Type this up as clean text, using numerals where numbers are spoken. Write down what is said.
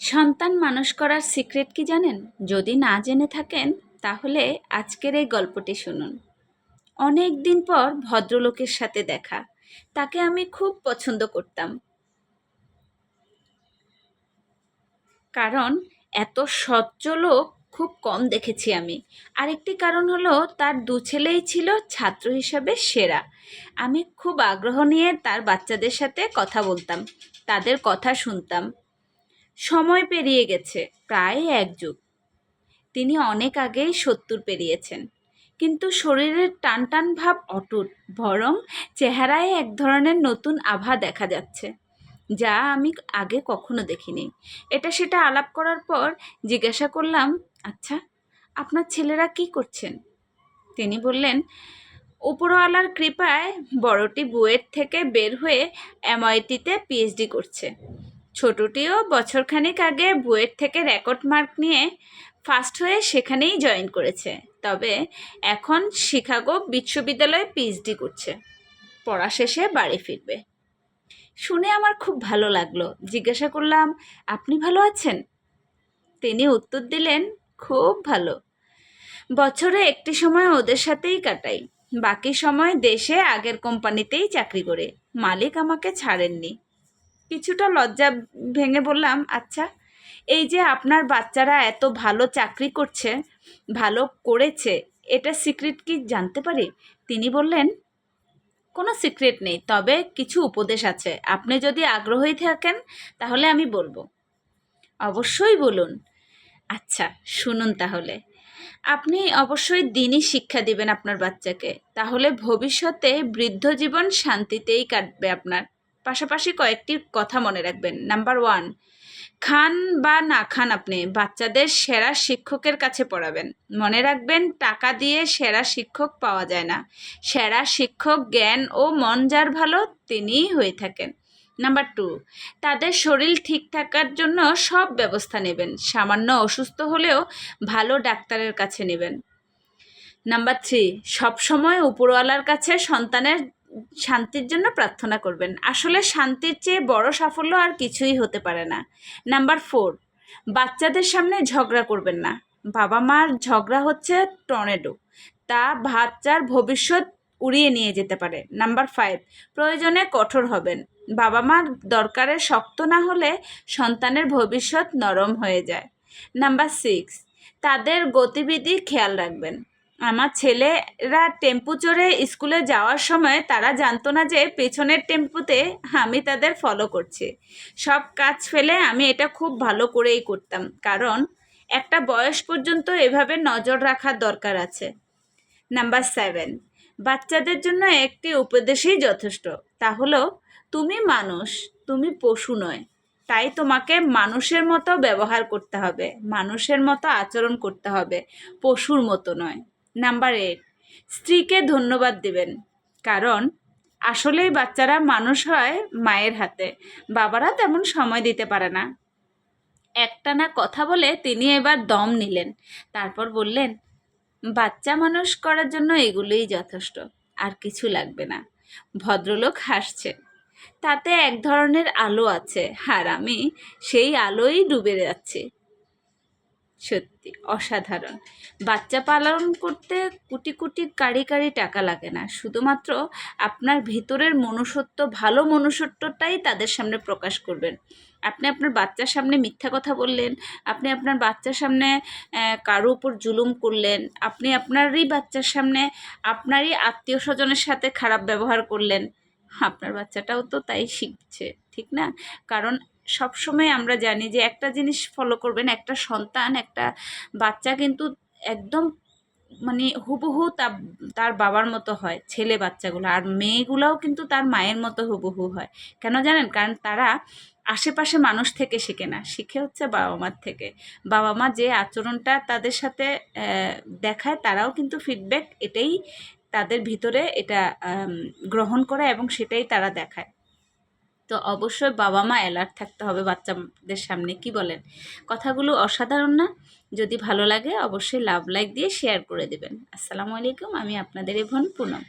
সন্তান মানুষ করার সিক্রেট কি জানেন? যদি না জেনে থাকেন তাহলে আজকের এই গল্পটি শুনুন। অনেক দিন পর ভদ্রলোকের সাথে দেখা। তাকে আমি খুব পছন্দ করতাম, কারণ এত স্বচ্ছ লোক খুব কম দেখেছি আমি। আরেকটি কারণ হলো তার দু ছেলেই ছিল ছাত্র হিসাবে সেরা। আমি খুব আগ্রহ নিয়ে তার বাচ্চাদের সাথে কথা বলতাম, তাদের কথা শুনতাম। সময় পেরিয়ে গেছে প্রায় এক যুগ। তিনি অনেক আগেই ৭০ পেরিয়েছেন, কিন্তু শরীরের টান টান ভাব অটুট, বরং চেহারায় এক ধরনের নতুন আভা দেখা যাচ্ছে, যা আমি আগে কখনো দেখিনি। এটা সেটা আলাপ করার পর জিজ্ঞাসা করলাম, আচ্ছা, আপনার ছেলেরা কি করছেন? তিনি বললেন, উপরওয়ালার কৃপায় বড়টি বুয়েট থেকে বের হয়ে এমআইটিতে পিএইচডি করছে। ছোটটিও বছরখানেক আগে বুয়েট থেকে রেকর্ড মার্ক নিয়ে ফার্স্ট হয়ে সেখানেই জয়েন করেছে, তবে এখন শিকাগো বিশ্ববিদ্যালয়ে পিএইচডি করছে। পড়া শেষে বাড়ি ফিরবে। শুনে আমার খুব ভালো লাগলো। জিজ্ঞাসা করলাম, আপনি ভালো আছেন? তিনি উত্তর দিলেন, খুব ভালো। বছরে একটি সময় ওদের সাথেই কাটাই, বাকি সময় দেশে আগের কোম্পানিতেই চাকরি করে। মালিক আমাকে ছাড়েননি। কিছুটা লজ্জা ভেঙে বললাম, আচ্ছা, এই যে আপনার বাচ্চারা এত ভালো চাকরি করছে, ভালো করেছে, এটা সিক্রেট কি জানতে পারি? তিনি বললেন, কোনো সিক্রেট নেই, তবে কিছু উপদেশ আছে। আপনি যদি আগ্রহী থাকেন তাহলে আমি বলবো। অবশ্যই বলুন। আচ্ছা, শুনুন তাহলে। আপনি অবশ্যই দিনই শিক্ষা দিবেন আপনার বাচ্চাকে, তাহলে ভবিষ্যতে বৃদ্ধ জীবন শান্তিতেই কাটবে আপনার। পাশাপাশি কয়েকটি কথা মনে রাখবেন। নাম্বার 1, খান বা না খান, আপনি বাচ্চাদের সেরা শিক্ষকের কাছে পড়াবেন। মনে রাখবেন, টাকা দিয়ে সেরা শিক্ষক পাওয়া যায় না। সেরা শিক্ষক জ্ঞান ও মন যার ভালো তিনিই হয়ে থাকেন। নাম্বার 2, তাদের শরীর ঠিক থাকার জন্য সব ব্যবস্থা নেবেন। সামান্য অসুস্থ হলেও ভালো ডাক্তারের কাছে নেবেন। নাম্বার 3, সবসময় উপরওয়ালার কাছে সন্তানের শান্তির জন্য প্রার্থনা করবেন। আসলে শান্তির চেয়ে বড় সাফল্য আর কিছুই হতে পারে না। নাম্বার 4, বাচ্চাদের সামনে ঝগড়া করবেন না। বাবা মার ঝগড়া হচ্ছে টর্নেডো, তা বাচ্চার ভবিষ্যৎ উড়িয়ে নিয়ে যেতে পারে। নাম্বার 5, প্রয়োজনে কঠোর হবেন। বাবা মার দরকারে শক্ত না হলে সন্তানের ভবিষ্যৎ নরম হয়ে যায়। নাম্বার 6, তাদের গতিবিধি খেয়াল রাখবেন। আমার ছেলেরা টেম্পু চড়ে স্কুলে যাওয়ার সময় তারা জানতো না যে পেছনের টেম্পুতে আমি তাদের ফলো করছি। সব কাজ ফেলে আমি এটা খুব ভালো করেই করতাম, কারণ একটা বয়স পর্যন্ত এভাবে নজর রাখার দরকার আছে। নাম্বার 7, বাচ্চাদের জন্য একটি উপদেশই যথেষ্ট। তা হলো, তুমি মানুষ, তুমি পশু নয়। তাই তোমাকে মানুষের মতো ব্যবহার করতে হবে, মানুষের মতো আচরণ করতে হবে, পশুর মতো নয়। নাম্বার 8, স্ত্রীকে ধন্যবাদ দিবেন, কারণ আসলেই বাচ্চারা মানুষ হয় মায়ের হাতে। বাবারা তেমন সময় দিতে পারে না। একটানা কথা বলে তিনি এবার দম নিলেন, তারপর বললেন, বাচ্চা মানুষ করার জন্য এগুলোই যথেষ্ট, আর কিছু লাগবে না। ভদ্রলোক হাসছে। তাতে এক ধরনের আলো আছে, আর আমি সেই আলোই ডুবে যাচ্ছি। সত্যি অসাধারণ। বাচ্চা পালন করতে কোটি কোটি কাড়ি কাড়ি টাকা লাগে না, শুধুমাত্র আপনার ভিতরের মনুষ্যত্ব, ভালো মনুষ্যত্বটাই তাদের সামনে প্রকাশ করবেন। আপনি আপনার বাচ্চার সামনে মিথ্যা কথা বললেন, আপনি আপনার বাচ্চার সামনে কারো উপর জুলুম করলেন, আপনি আপনারই বাচ্চার সামনে আপনারই আত্মীয় স্বজনের সাথে খারাপ ব্যবহার করলেন, আপনার বাচ্চাটাও তো তাই শিখছে, ঠিক না? কারণ সবসময় আমরা জানি যে একটা জিনিস ফলো করবেন, একটা সন্তান, একটা বাচ্চা কিন্তু একদম মানে হুবহু তার বাবার মতো হয়, ছেলে বাচ্চাগুলো। আর মেয়েগুলোও কিন্তু তার মায়ের মতো হুবহু হয়। কেন জানেন? কারণ তারা আশেপাশে মানুষ থেকে শেখে না, শিখে হচ্ছে বাবা মার থেকে। বাবা মা যে আচরণটা তাদের সাথে দেখায়, তারাও কিন্তু ফিডব্যাক এটাই তাদের ভিতরে এটা গ্রহণ করে এবং সেটাই তারা দেখায়। তো অবশ্যই বাবা মা অ্যালার্ট থাকতে হবে বাচ্চাদের সামনে। কি বলেন? কথাগুলো অসাধারণ না? যদি ভালো লাগে অবশ্যই লাভ লাইক দিয়ে শেয়ার করে দেবেন। আসসালামু আলাইকুম, আমি আপনাদের ইভন পুনম।